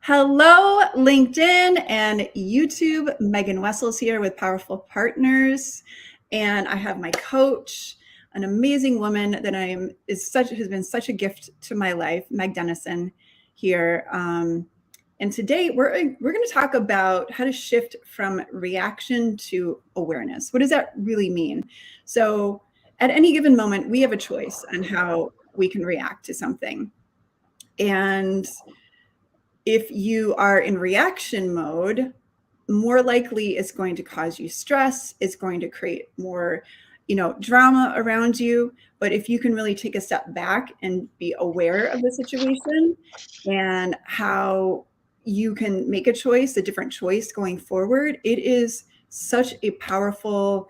Hello, LinkedIn and YouTube. Megan Wessels here with Powerful Partners, and I have my coach, an amazing woman that has been such a gift to my life, Meg Dennison here. And today we're going to talk about how to shift from reaction to awareness. What does that really mean? So, at any given moment, we have a choice on how we can react to something, and if you are in reaction mode, more likely it's going to cause you stress. It's going to create more, drama around you. But if you can really take a step back and be aware of the situation and how you can make a choice, a different choice going forward, it is such a powerful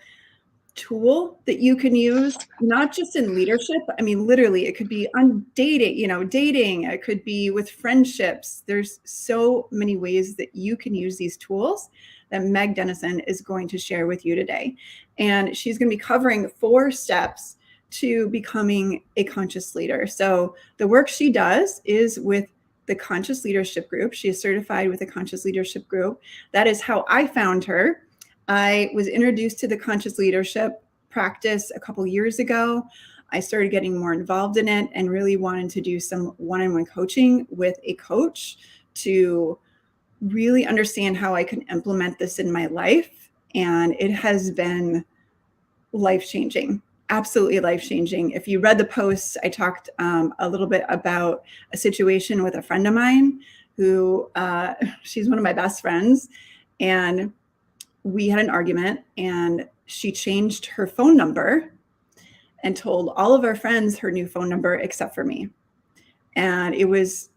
tool that you can use, not just in leadership. I mean, literally, it could be on dating, it could be with friendships. There's so many ways that you can use these tools that Meg Dennison is going to share with you today. And she's going to be covering 4 steps to becoming a conscious leader. So the work she does is with the Conscious Leadership Group. She is certified with the Conscious Leadership Group. That is how I found her. I was introduced to the conscious leadership practice a couple years ago. I started getting more involved in it and really wanted to do some one-on-one coaching with a coach to really understand how I can implement this in my life. And it has been life-changing, absolutely life-changing. If you read the posts, I talked a little bit about a situation with a friend of mine who, she's one of my best friends, and we had an argument, and she changed her phone number and told all of our friends her new phone number except for me. And it was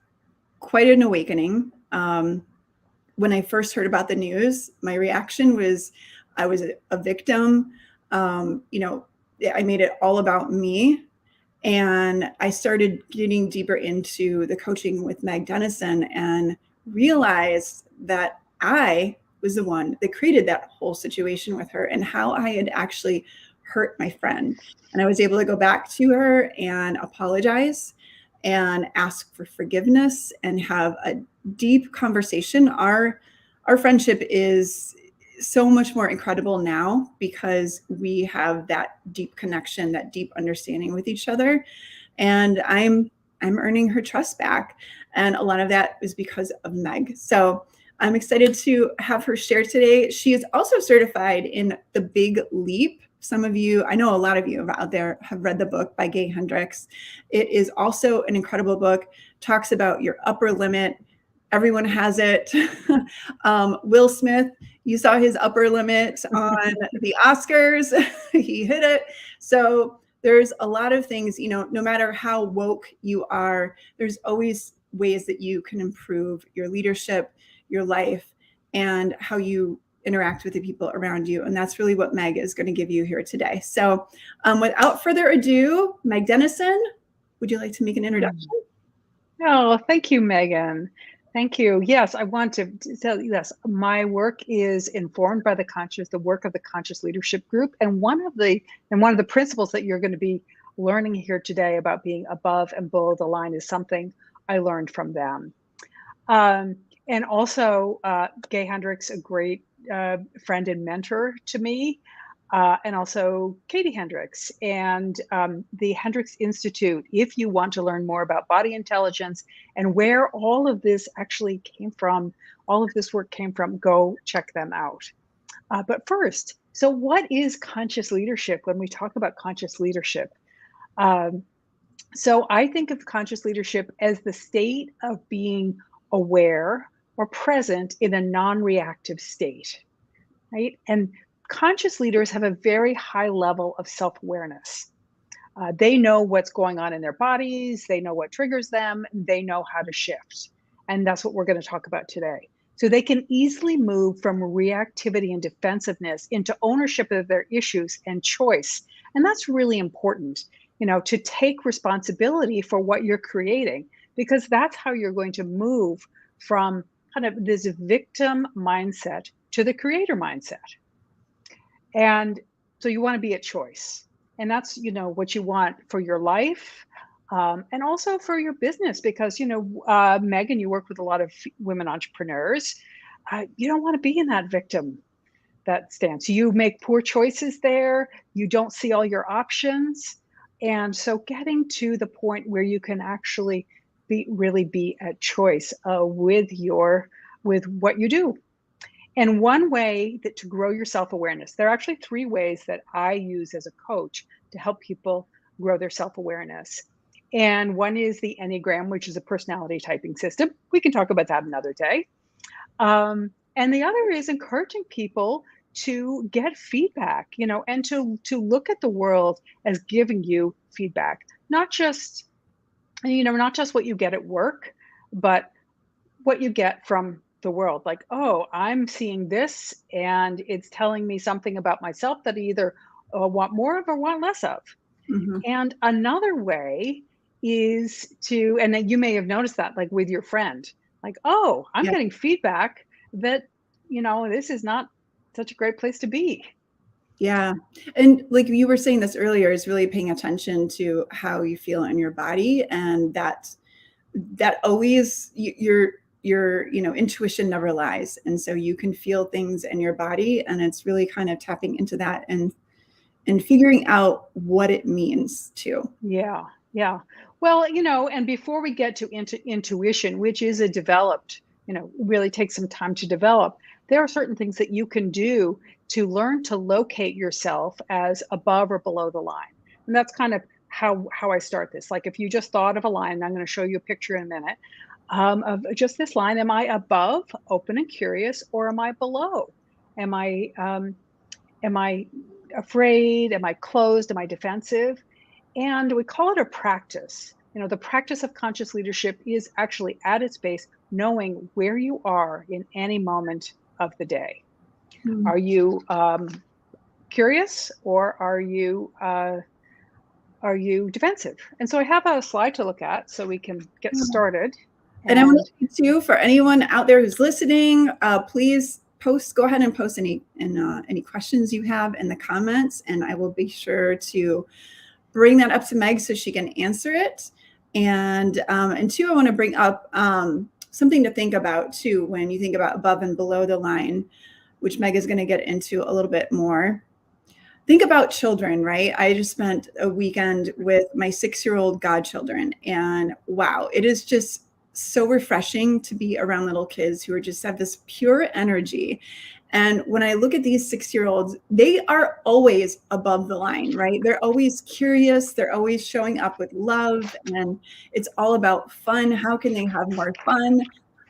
quite an awakening. When I first heard about the news, my reaction was I was a victim. I made it all about me. And I started getting deeper into the coaching with Meg Dennison and realized that I was the one that created that whole situation with her and how I had actually hurt my friend. And I was able to go back to her and apologize and ask for forgiveness and have a deep conversation. Our friendship is so much more incredible now because we have that deep connection, that deep understanding with each other. And I'm earning her trust back. And a lot of that is because of Meg. So I'm excited to have her share today. She is also certified in The Big Leap. Some of you, I know a lot of you out there have read the book by Gay Hendricks. It is also an incredible book, talks about your upper limit. Everyone has it. Will Smith, you saw his upper limit on the Oscars. He hit it. So there's a lot of things, no matter how woke you are, there's always ways that you can improve your leadership, your life, and how you interact with the people around you. And that's really what Meg is going to give you here today. So without further ado, Meg Dennison, would you like to make an introduction? Oh, thank you, Megan. Thank you. Yes, I want to tell you this. My work is informed by the work of the Conscious Leadership Group. And one of the principles that you're going to be learning here today about being above and below the line is something I learned from them. And also, Gay Hendricks, a great friend and mentor to me, and also Katie Hendricks and the Hendricks Institute. If you want to learn more about body intelligence and where all of this actually came from, all of this work came from, go check them out. But first, so what is conscious leadership when we talk about conscious leadership? So I think of conscious leadership as the state of being aware or present in a non-reactive state, right? And conscious leaders have a very high level of self-awareness. They know what's going on in their bodies, they know what triggers them, and they know how to shift. And that's what we're going to talk about today. So they can easily move from reactivity and defensiveness into ownership of their issues and choice. And that's really important, to take responsibility for what you're creating, because that's how you're going to move from kind of this victim mindset to the creator mindset. And so you want to be at choice. And that's, what you want for your life, And also for your business, because, Megan, you work with a lot of women entrepreneurs. You don't want to be in that victim, that stance. You make poor choices there. You don't see all your options. And so getting to the point where you can actually really be at choice with what you do. And one way that to grow your self-awareness, there are actually three ways that I use as a coach to help people grow their self-awareness. And one is the Enneagram, which is a personality typing system. We can talk about that another day. And the other is encouraging people to get feedback, and to look at the world as giving you feedback, not just what you get at work, but what you get from the world. Like, oh, I'm seeing this and it's telling me something about myself that I either want more of or want less of. Mhm. And another way is and then you may have noticed that, like with your friend, like, oh, I'm Yeah. getting feedback that, this is not such a great place to be. Yeah. And like you were saying this earlier, is really paying attention to how you feel in your body. And that always your intuition never lies. And so you can feel things in your body, and it's really kind of tapping into that and figuring out what it means too. Yeah, yeah. Well, and before we get into intuition, which is a developed, really takes some time to develop, there are certain things that you can do to learn to locate yourself as above or below the line. And that's kind of how I start this. Like if you just thought of a line, and I'm going to show you a picture in a minute, of just this line. Am I above, open and curious, or am I below? Am I afraid? Am I closed? Am I defensive? And we call it a practice. The practice of conscious leadership is actually at its base knowing where you are in any moment of the day. Mm. Are you curious, or are you defensive? And so I have a slide to look at so we can get started. And I want And to too, for anyone out there who's listening, please go ahead and post any questions you have in the comments, and I will be sure to bring that up to Meg so she can answer it. And two, I want to bring up something to think about too when you think about above and below the line, which Meg is going to get into a little bit more. Think about children, right? I just spent a weekend with my 6-year-old godchildren, and wow, it is just so refreshing to be around little kids who just have this pure energy. And when I look at these 6-year-olds, they are always above the line, right? They're always curious. They're always showing up with love, and it's all about fun. How can they have more fun?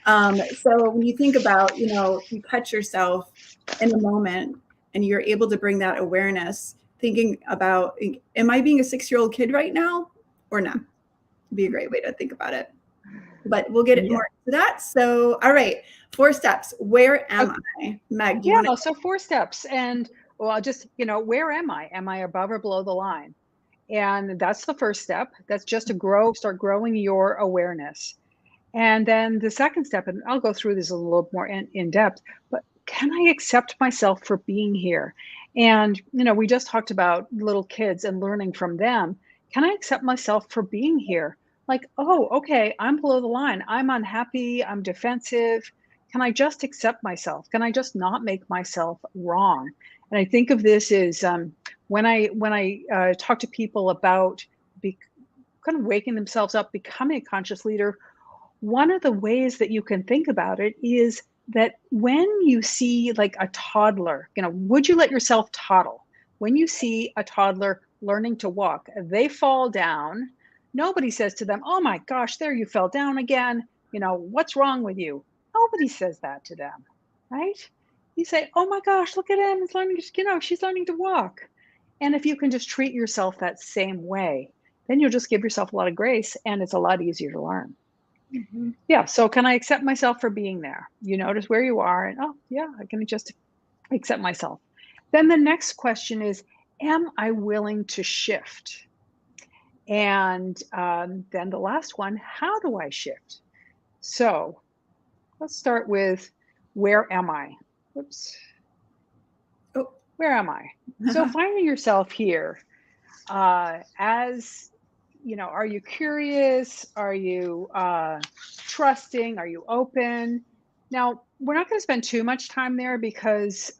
So when you think about, you catch yourself in a moment and you're able to bring that awareness, thinking about, am I being a 6-year-old kid right now or not? It'd be a great way to think about it. But we'll get more into that. So, all right, 4 steps. Where am I? Meg, do you want to? so 4 steps. And well, just, where am I? Am I above or below the line? And that's the first step. That's just to start growing your awareness. And then the second step, and I'll go through this a little more in depth, but can I accept myself for being here? And, we just talked about little kids and learning from them. Can I accept myself for being here? Like, oh, okay, I'm below the line. I'm unhappy. I'm defensive. Can I just accept myself? Can I just not make myself wrong? And I think of this as when I talk to people about kind of waking themselves up, becoming a conscious leader. One of the ways that you can think about it is that when you see like a toddler, would you let yourself toddle? When you see a toddler learning to walk, they fall down. Nobody says to them, "Oh my gosh, there you fell down again. What's wrong with you?" Nobody says that to them, right? You say, "Oh my gosh, look at him. He's learning, she's learning to walk." And if you can just treat yourself that same way, then you'll just give yourself a lot of grace, and it's a lot easier to learn. Mhm. Yeah. So can I accept myself for being there? You notice where you are, and oh, yeah, I can just accept myself. Then the next question is, am I willing to shift? And then the last one, how do I shift? So let's start with, where am I? Whoops. Oh. Where am I? So finding yourself here, as are you curious? Are you trusting? Are you open? Now, we're not going to spend too much time there because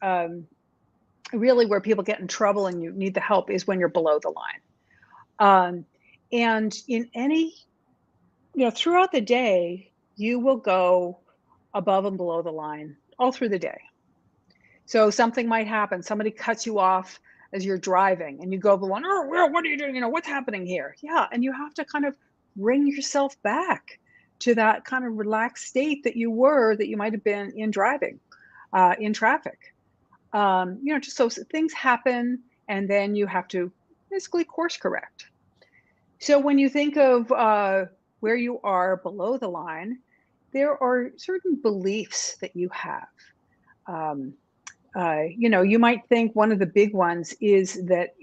really where people get in trouble and you need the help is when you're below the line. And in any, throughout the day, you will go above and below the line all through the day. So something might happen. Somebody cuts you off as you're driving and you go below, oh, well, what are you doing? What's happening here? Yeah. And you have to kind of bring yourself back to that kind of relaxed state that you might have been in driving, in traffic. Just so things happen and then you have to basically course correct. So when you think of where you are below the line, there are certain beliefs that you have. You might think one of the big ones is that,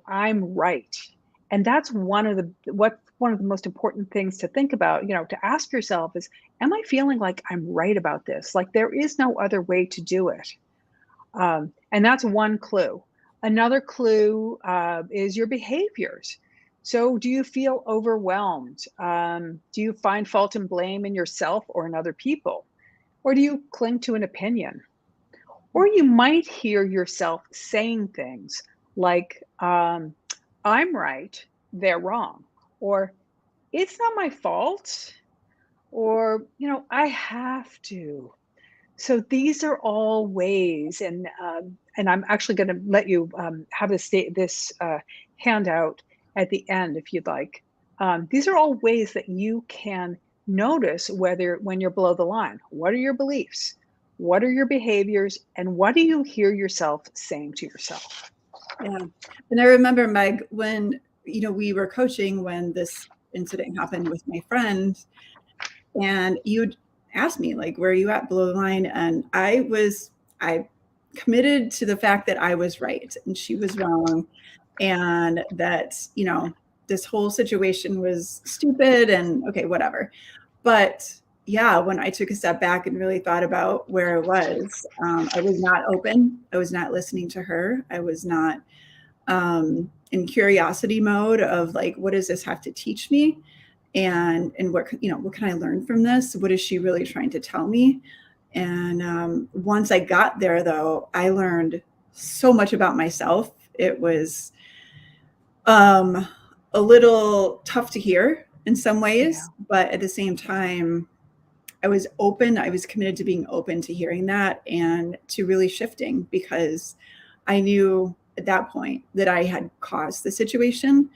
I'm right. And that's one of the most important things to think about, to ask yourself is, am I feeling like I'm right about this? Like there is no other way to do it. And that's one clue. Another clue is your behaviors. So do you feel overwhelmed? Do you find fault and blame in yourself or in other people? Or do you cling to an opinion? Or you might hear yourself saying things like, I'm right, they're wrong. Or it's not my fault. Or, I have to. So these are all ways, and I'm actually going to let you have this handout at the end if you'd like. These are all ways that you can notice when you're below the line. What are your beliefs? What are your behaviors? And what do you hear yourself saying to yourself? Yeah. And I remember, Meg, when, we were coaching when this incident happened with my friend, and you'd ask me, like, where are you at below the line? And I committed to the fact that I was right and she was wrong. And that, this whole situation was stupid and okay, whatever. But yeah, when I took a step back and really thought about where I was not open. I was not listening to her. I was not in curiosity mode of like, what does this have to teach me? And what can I learn from this? What is she really trying to tell me? And once I got there, though, I learned so much about myself. It was a little tough to hear in some ways, but at the same time, I was open. I was committed to being open to hearing that and to really shifting, because I knew at that point that I had caused the situation.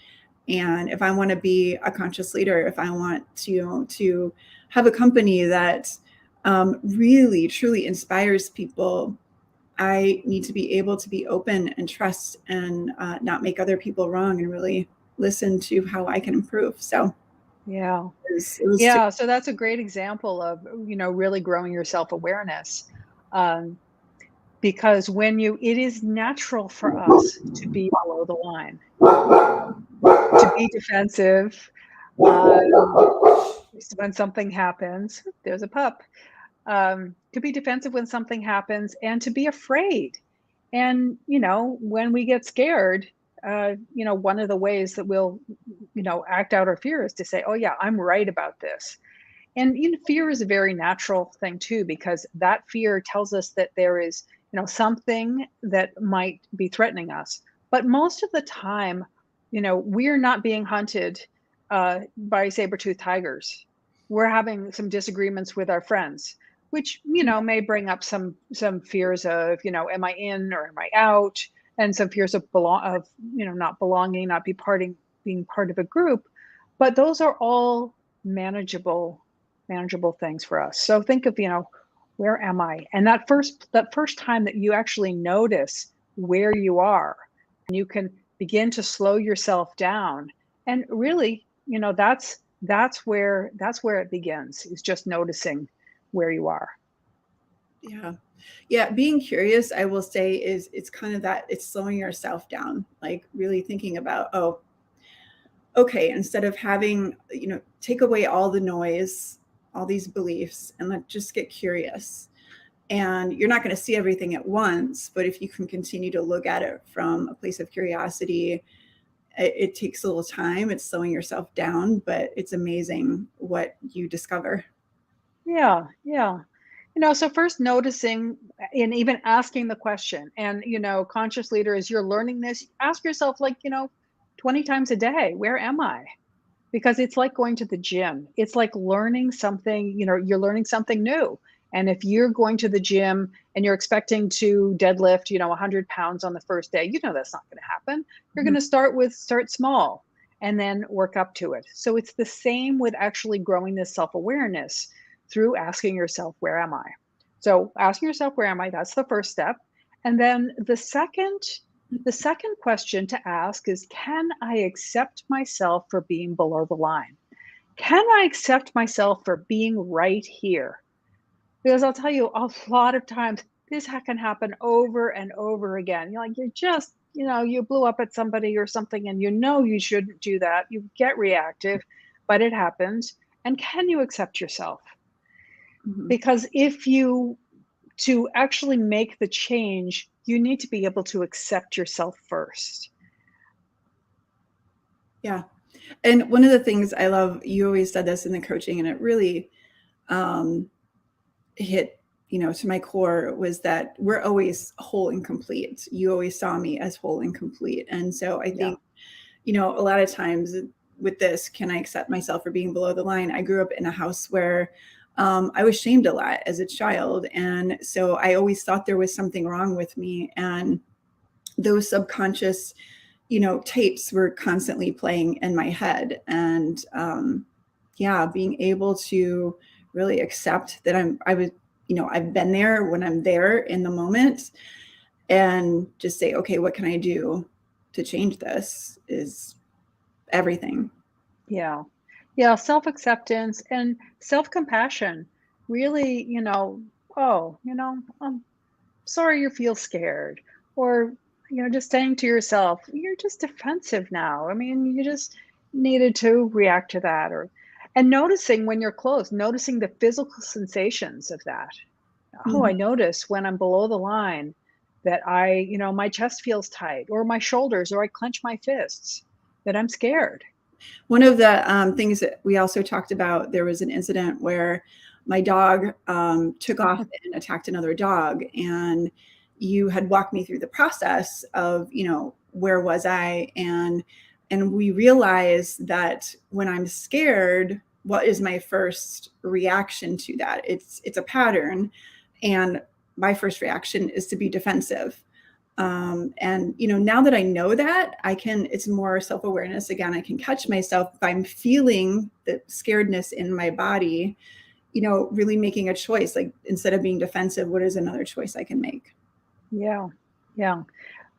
And if I want to be a conscious leader, if I want to have a company that really, truly inspires people, I need to be able to be open and trust and not make other people wrong and really listen to how I can improve. So Yeah. it was Yeah. So that's a great example of, really growing your self-awareness. Because it is natural for us to be below the line, to be defensive, when something happens. There's a pup. To be defensive when something happens and to be afraid. And, when we get scared, one of the ways that we'll, act out our fear is to say, oh, yeah, I'm right about this. And fear is a very natural thing, too, because that fear tells us that there is, something that might be threatening us. But most of the time, we're not being hunted by saber-toothed tigers. We're having some disagreements with our friends, which, may bring up some fears of, am I in or am I out? And some fears of not belonging, not being part of a group. But those are all manageable things for us. So think of, where am I? And that first time that you actually notice where you are, and you can begin to slow yourself down. And really, that's where it begins, is just noticing where you are. Yeah, being curious, I will say, it's kind of that, it's slowing yourself down, like really thinking about, oh, okay, instead of having, take away all the noise, all these beliefs, and just get curious. And you're not going to see everything at once, but if you can continue to look at it from a place of curiosity it takes a little time. It's slowing yourself down, but it's amazing what you discover. Yeah, yeah. So first noticing and even asking the question, and conscious leader, as you're learning this, ask yourself, like, 20 times a day, where am I? Because it's like going to the gym. It's like learning something, you're learning something new. And if you're going to the gym and you're expecting to deadlift, 100 pounds on the first day, that's not going to happen. You're going to start small and then work up to it. So it's the same with actually growing this self-awareness through asking yourself, where am I? So asking yourself, where am I? That's the first step. And then the second question to ask is, can I accept myself for being below the line? Can I accept myself for being right here? Because I'll tell you, a lot of times this can happen over and over again. You're just, you blew up at somebody or something, and you shouldn't do that. You get reactive, but it happens. And can you accept yourself? Mhm. Because to actually make the change, you need to be able to accept yourself first. Yeah. And one of the things I love, you always said this in the coaching, and it really um, hit, to my core, was that we're always whole and complete. You always saw me as whole and complete. And so I Yeah. think, a lot of times with this, can I accept myself for being below the line? I grew up in a house where I was shamed a lot as a child. And so I always thought there was something wrong with me. And those subconscious, tapes were constantly playing in my head. And yeah, being able to really accept that I've been there when I'm there in the moment, and just say, okay, what can I do to change this, is everything. Yeah. Yeah, self-acceptance and self-compassion. Really, oh, I'm sorry you feel scared. Or, just saying to yourself, you're just defensive now. I mean, you just needed to react to that. And noticing when you're close, noticing the physical sensations of that. Oh, I Mhm. notice when I'm below the line that my chest feels tight, or my shoulders, or I clench my fists, that I'm scared. One of the things that we also talked about, there was an incident where my dog took off and attacked another dog. And you had walked me through the process of, where was I? And we realized that when I'm scared, what is my first reaction to that? It's a pattern. And my first reaction is to be defensive. And now that I know that, it's more self-awareness. Again, I can catch myself if I'm feeling the scaredness in my body, really making a choice. Like, instead of being defensive, what is another choice I can make? Yeah. Yeah.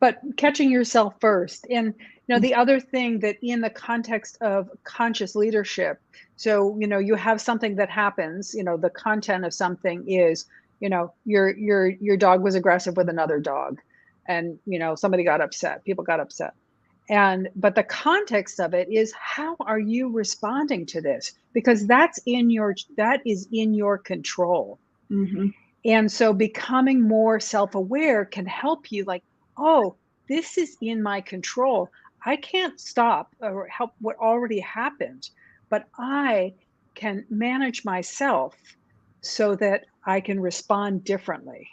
But catching yourself first. And the other thing that in the context of conscious leadership, so you have something that happens, the content of something is, your dog was aggressive with another dog, and somebody got upset, people got upset. But the context of it is, how are you responding to this? Because that is in your control. Mm-hmm. And so becoming more self-aware can help you, like, oh, this is in my control. I can't stop or help what already happened, but I can manage myself so that I can respond differently.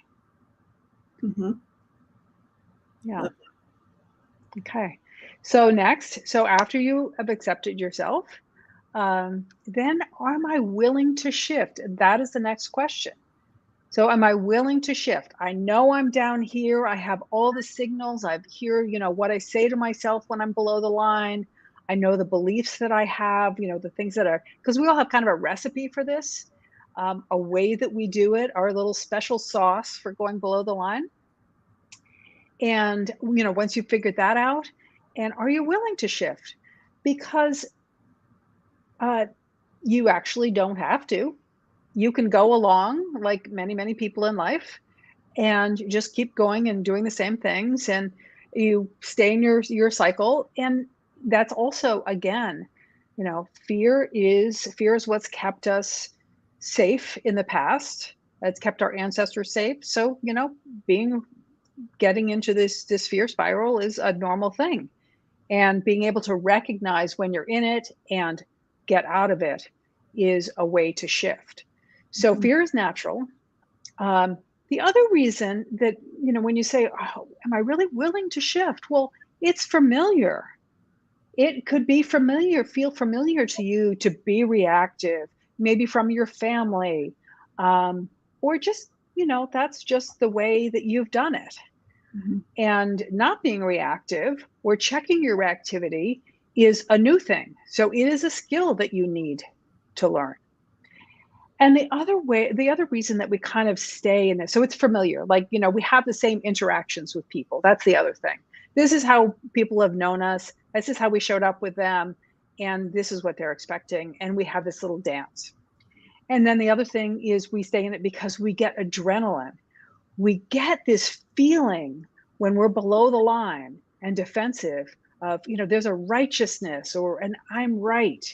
Mm-hmm. Yeah. Okay. So after you have accepted yourself, then am I willing to shift? That is the next question. So am I willing to shift? I know I'm down here. I have all the signals. I hear, what I say to myself when I'm below the line. I know the beliefs that I have, the things that are, because we all have kind of a recipe for this, a way that we do it, our little special sauce for going below the line. And, once you figured that out, and are you willing to shift? Because uh, you actually don't have to. You can go along like many, many people in life, and just keep going and doing the same things, and you stay in your cycle. And that's also, again, fear is what's kept us safe in the past. That's kept our ancestors safe. So being getting into this fear spiral is a normal thing. And being able to recognize when you're in it and get out of it is a way to shift. So Mhm. fear is natural. The other reason that, when you say, oh, am I really willing to shift? Well, it's familiar. It could be familiar, feel familiar to you to be reactive, maybe from your family, or just, that's just the way that you've done it. Mhm. And not being reactive or checking your reactivity is a new thing. So it is a skill that you need to learn. And the other reason that we kind of stay in this, so it's familiar, like, we have the same interactions with people. That's the other thing. This is how people have known us. This is how we showed up with them. And this is what they're expecting. And we have this little dance. And then the other thing is we stay in it because we get adrenaline. We get this feeling when we're below the line and defensive of, there's a righteousness or an I'm right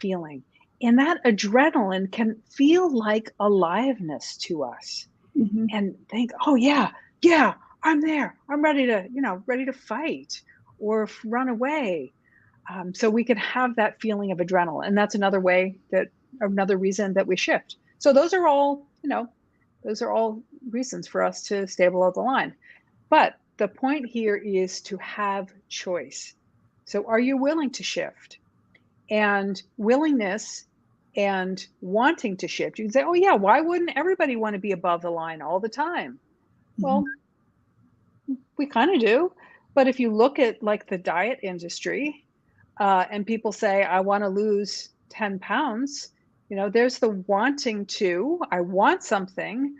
feeling. And that adrenaline can feel like aliveness to us Mhm. and think, oh, yeah, yeah, I'm there. I'm ready to, ready to fight or run away. So we can have that feeling of adrenaline. And that's another reason that we shift. So those are all reasons for us to stay below the line. But the point here is to have choice. So are you willing to shift? And willingness and wanting to shift. You can say, oh, yeah, why wouldn't everybody want to be above the line all the time? Mhm. Well, we kind of do. But if you look at like the diet industry, and people say, I want to lose 10 pounds, there's the wanting to, I want something,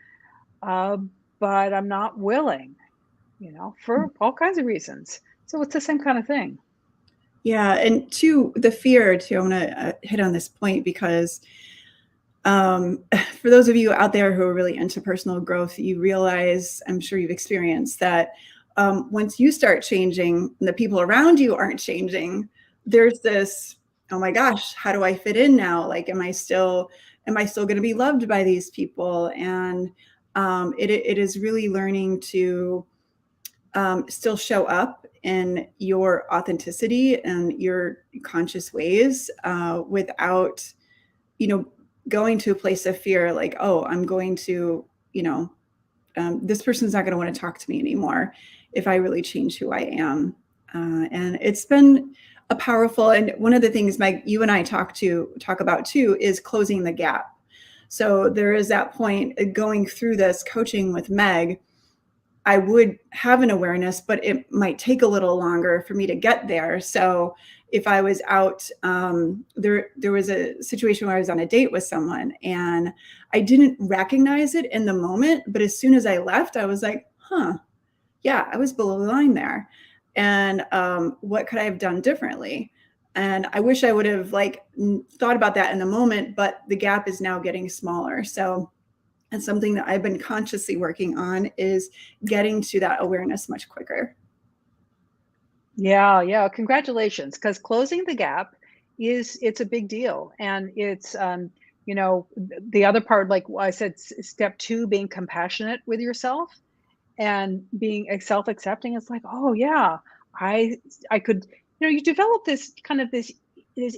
uh, but I'm not willing, for all kinds of reasons. So it's the same kind of thing. Yeah, and to the fear too, I want to hit on this point because for those of you out there who are really into personal growth, you realize, I'm sure you've experienced that once you start changing and the people around you aren't changing, there's this, oh my gosh, how do I fit in now? Like, am I still going to be loved by these people? And it is really learning to still show up in your authenticity and your conscious ways without, you know, going to a place of fear, like, oh, I'm going to, this person's not going to want to talk to me anymore if I really change who I am. And it's been a powerful, and one of the things, Meg, you and I talk about too, is closing the gap. So there is that point going through this coaching with Meg. I would have an awareness, but it might take a little longer for me to get there. So if I was out, there was a situation where I was on a date with someone and I didn't recognize it in the moment, but as soon as I left, I was like, huh, yeah, I was below the line there. And what could I have done differently? And I wish I would have thought about that in the moment, but the gap is now getting smaller. So and something that I've been consciously working on is getting to that awareness much quicker. Yeah, yeah. Congratulations, because closing the gap it's a big deal, and it's the other part, like I said, step two, being compassionate with yourself and being self-accepting. It's like, oh yeah, I I could, you develop this kind of this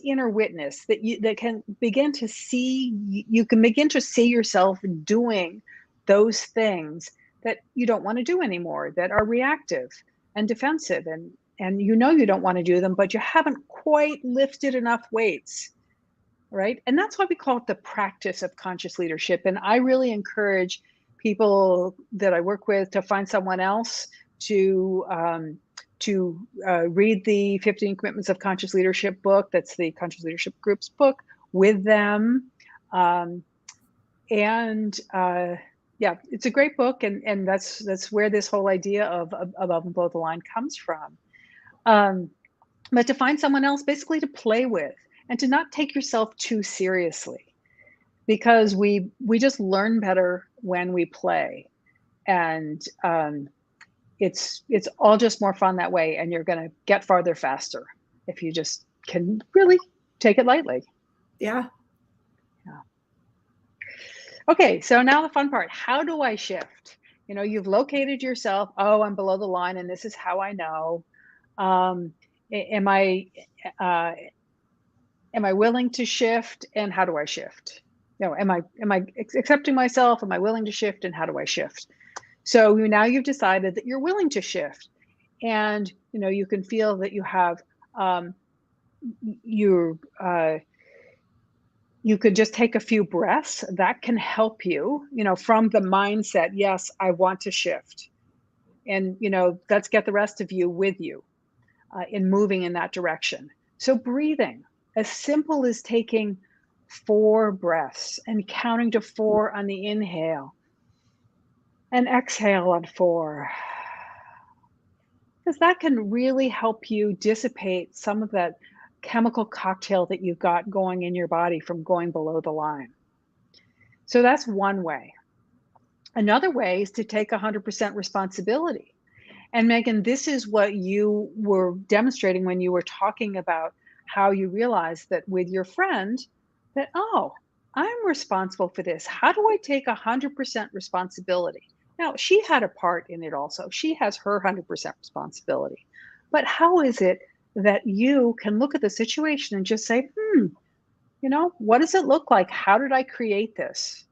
inner witness that can begin to see, you can begin to see yourself doing those things that you don't want to do anymore, that are reactive and defensive, and you don't want to do them, but you haven't quite lifted enough weights, right? And that's why we call it the practice of conscious leadership. And I really encourage people that I work with to find someone else to read the 15 Commitments of Conscious Leadership book. That's the Conscious Leadership Group's book, with them. Um, and yeah, it's a great book, and that's where this whole idea of above and below the line comes from. But to find someone else basically to play with and to not take yourself too seriously, because we just learn better when we play, and it's all just more fun that way, and you're going to get farther faster if you just can really take it lightly. Yeah. Yeah. Okay, so now the fun part. How do I shift? You've located yourself. Oh, I'm below the line, and this is how I know. Um, Am I willing to shift, and how do I shift? Am I accepting myself? Am I willing to shift, and how do I shift? So now you've decided that you're willing to shift, and you can feel that you have you could just take a few breaths. That can help you, from the mindset, yes, I want to shift. And, let's get the rest of you with you in moving in that direction. So breathing, as simple as taking 4 breaths and counting to 4 on the inhale and exhale on 4. Because that can really help you dissipate some of that chemical cocktail that you've got going in your body from going below the line. So that's one way. Another way is to take 100% responsibility. And Megan, this is what you were demonstrating when you were talking about how you realized that with your friend that, oh, I'm responsible for this. How do I take 100% responsibility? Now, she had a part in it also. She has her 100% responsibility. But how is it that you can look at the situation and just say, what does it look like? How did I create this?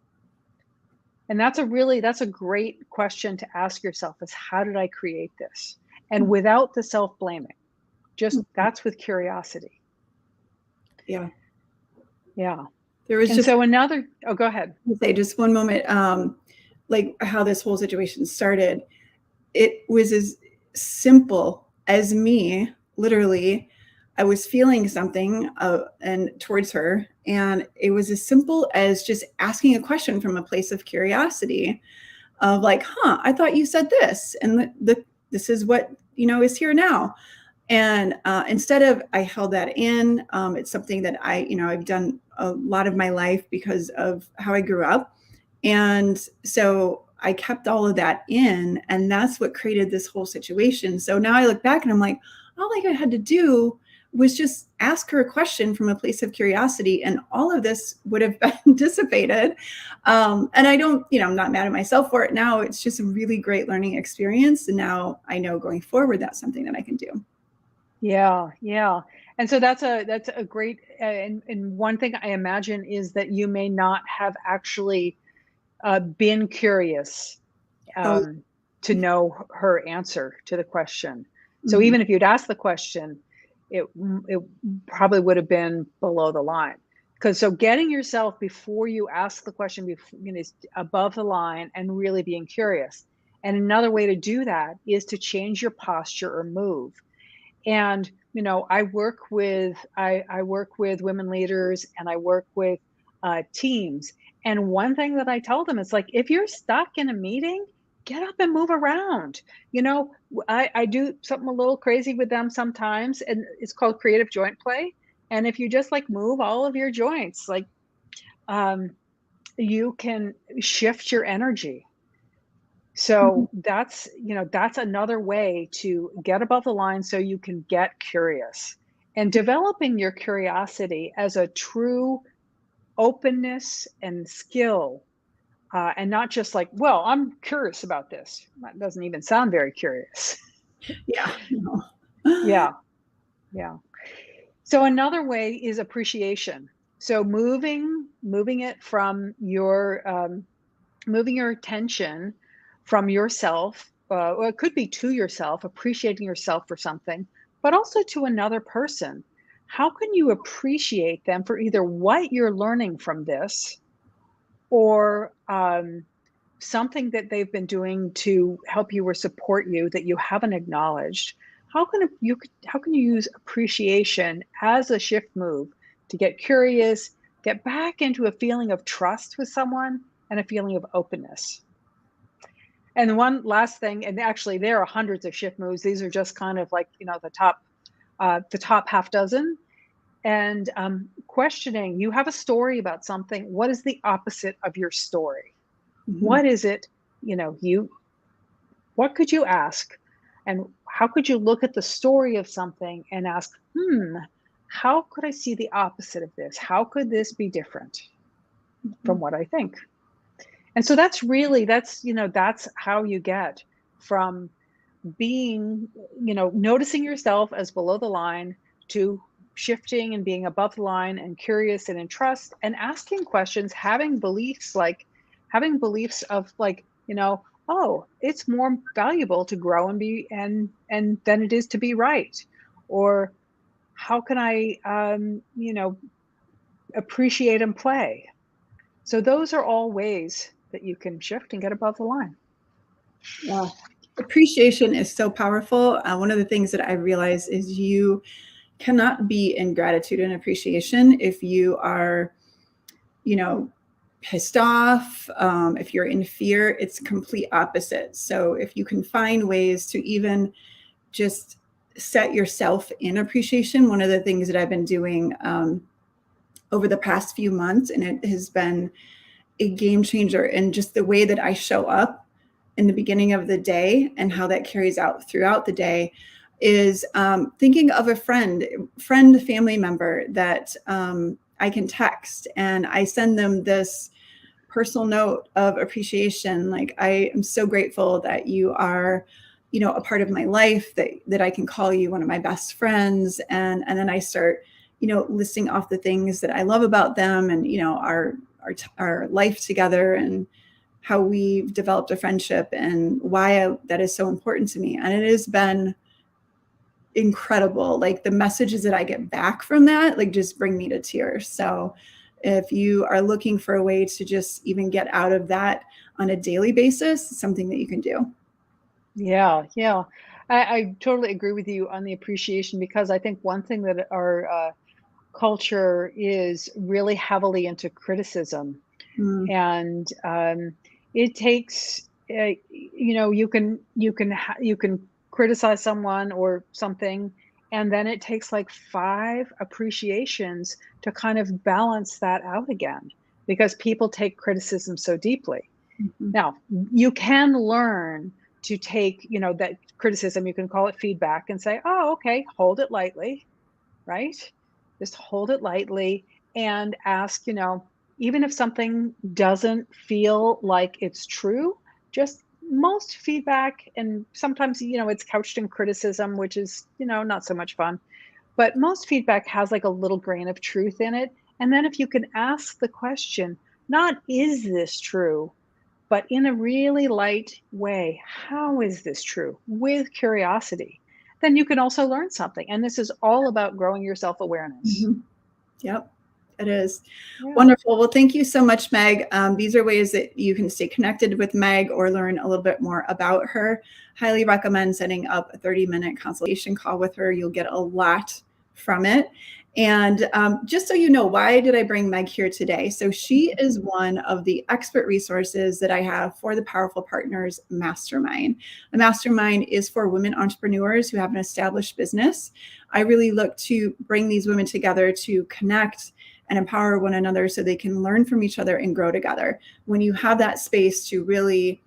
And that's a great question to ask yourself, is how did I create this? And without the self-blaming, just that's with curiosity. Yeah. Yeah. There was just go ahead. Say just one moment, like how this whole situation started. It was as simple as me, literally, I was feeling something and towards her, and it was as simple as just asking a question from a place of curiosity of like, I thought you said this, and this is what, is here now. And instead of, I held that in, it's something that I've done a lot of my life because of how I grew up. And so I kept all of that in, and that's what created this whole situation. So now I look back and I'm like, all I had to do was just ask her a question from a place of curiosity, and all of this would have been dissipated. And I don't, I'm not mad at myself for it now. It's just a really great learning experience. And now I know going forward, that's something that I can do. Yeah. Yeah. And so that's a great, and one thing I imagine is that you may not have actually been curious to know her answer to the question. So even if you'd asked the question, it probably would have been below the line. Because so getting yourself before you ask the question, above the line and really being curious. And another way to do that is to change your posture or move. And I work with women leaders, and I work with teams. And one thing that I tell them is like, if you're stuck in a meeting, get up and move around. I do something a little crazy with them sometimes, and it's called creative joint play. And if you just like move all of your joints, like you can shift your energy. So that's another way to get above the line so you can get curious. And developing your curiosity as a true openness and skill, and not just like, well, I'm curious about this. That doesn't even sound very curious. Yeah. Yeah. Yeah. So another way is appreciation. So moving it from moving your attention from yourself, or it could be to yourself, appreciating yourself for something, but also to another person. How can you appreciate them for either what you're learning from this, or something that they've been doing to help you or support you that you haven't acknowledged? How can you use appreciation as a shift move to get curious, get back into a feeling of trust with someone and a feeling of openness? And one last thing, and actually there are hundreds of shift moves. These are just kind of like, the top half dozen. And questioning, you have a story about something. What is the opposite of your story? What is it, what could you ask? And how could you look at the story of something and ask, how could I see the opposite of this? How could this be different from what I think? And so that's how you get from being, noticing yourself as below the line to shifting and being above the line and curious and in trust and asking questions, having beliefs of like, oh, it's more valuable to grow and be and than it is to be right. Or how can I appreciate and play? So those are all ways that you can shift and get above the line. Yeah. Appreciation is so powerful. One of the things that I realize is you cannot be in gratitude and appreciation if you are, pissed off, if you're in fear. It's complete opposite. So if you can find ways to even just set yourself in appreciation, one of the things that I've been doing over the past few months, and it has been a game changer in just the way that I show up in the beginning of the day and how that carries out throughout the day, is thinking of a friend, family member that I can text, and I send them this personal note of appreciation. Like, I am so grateful that you are, a part of my life, that I can call you one of my best friends. And then I start, listing off the things that I love about them, and, our life together, and how we've developed a friendship, and why that is so important to me. And it has been incredible. Like, the messages that I get back from that, like, just bring me to tears. So if you are looking for a way to just even get out of that on a daily basis, it's something that you can do. Yeah, yeah. I totally agree with you on the appreciation, because I think one thing that our culture is really heavily into criticism. Mm. And it takes, you can criticize someone or something, and then it takes like 5 appreciations to kind of balance that out again, because people take criticism so deeply. Mhm. Now, you can learn to take, that criticism, you can call it feedback, and say, oh, okay, hold it lightly, right? Just hold it lightly and ask, even if something doesn't feel like it's true, just most feedback, and sometimes, it's couched in criticism, which is, not so much fun. But most feedback has like a little grain of truth in it. And then if you can ask the question, not is this true, but in a really light way, how is this true? With curiosity, then you can also learn something. And this is all about growing your self awareness. Mhm. Yep, it is. Yeah. Wonderful. Well, thank you so much, Meg. These are ways that you can stay connected with Meg or learn a little bit more about her. Highly recommend setting up a 30-minute consultation call with her. You'll get a lot from it. And just so you know, why did I bring Meg here today? So she is one of the expert resources that I have for the Powerful Partners Mastermind. The mastermind is for women entrepreneurs who have an established business. I really look to bring these women together to connect and empower one another so they can learn from each other and grow together. When you have that space to really,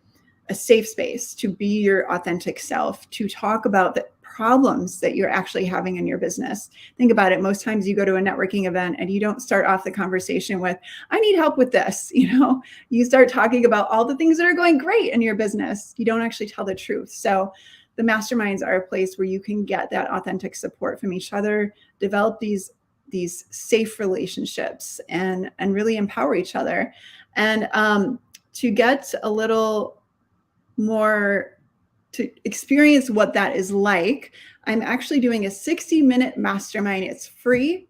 a safe space to be your authentic self, to talk about the problems that you're actually having in your business. Think about it. Most times you go to a networking event and you don't start off the conversation with, I need help with this. You start talking about all the things that are going great in your business. You don't actually tell the truth. So the masterminds are a place where you can get that authentic support from each other, develop these safe relationships, and really empower each other. And to get a little more, to experience what that is like, I'm actually doing a 60-minute mastermind. It's free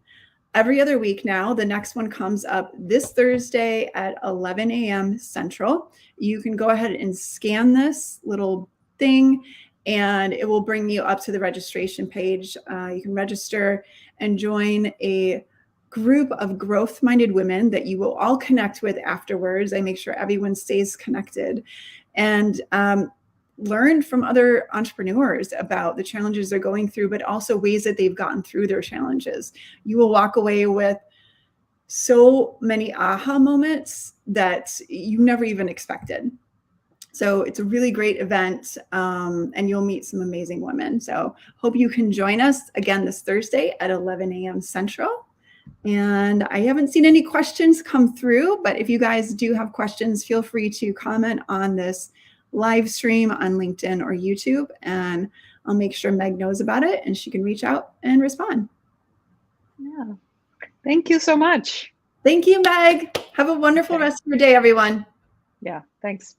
every other week now. The next one comes up this Thursday at 11 a.m. Central. You can go ahead and scan this little thing, and it will bring you up to the registration page. You can register and join a group of growth-minded women that you will all connect with afterwards. I make sure everyone stays connected, and learn from other entrepreneurs about the challenges they're going through, but also ways that they've gotten through their challenges. You will walk away with so many aha moments that you never even expected. So it's a really great event, and you'll meet some amazing women. So hope you can join us again this Thursday at 11 a.m. Central. And I haven't seen any questions come through, but if you guys do have questions, feel free to comment on this live stream on LinkedIn or YouTube, and I'll make sure Meg knows about it and she can reach out and respond. Yeah. Thank you so much. Thank you, Meg. Have a wonderful rest of your day, everyone. Yeah, thanks.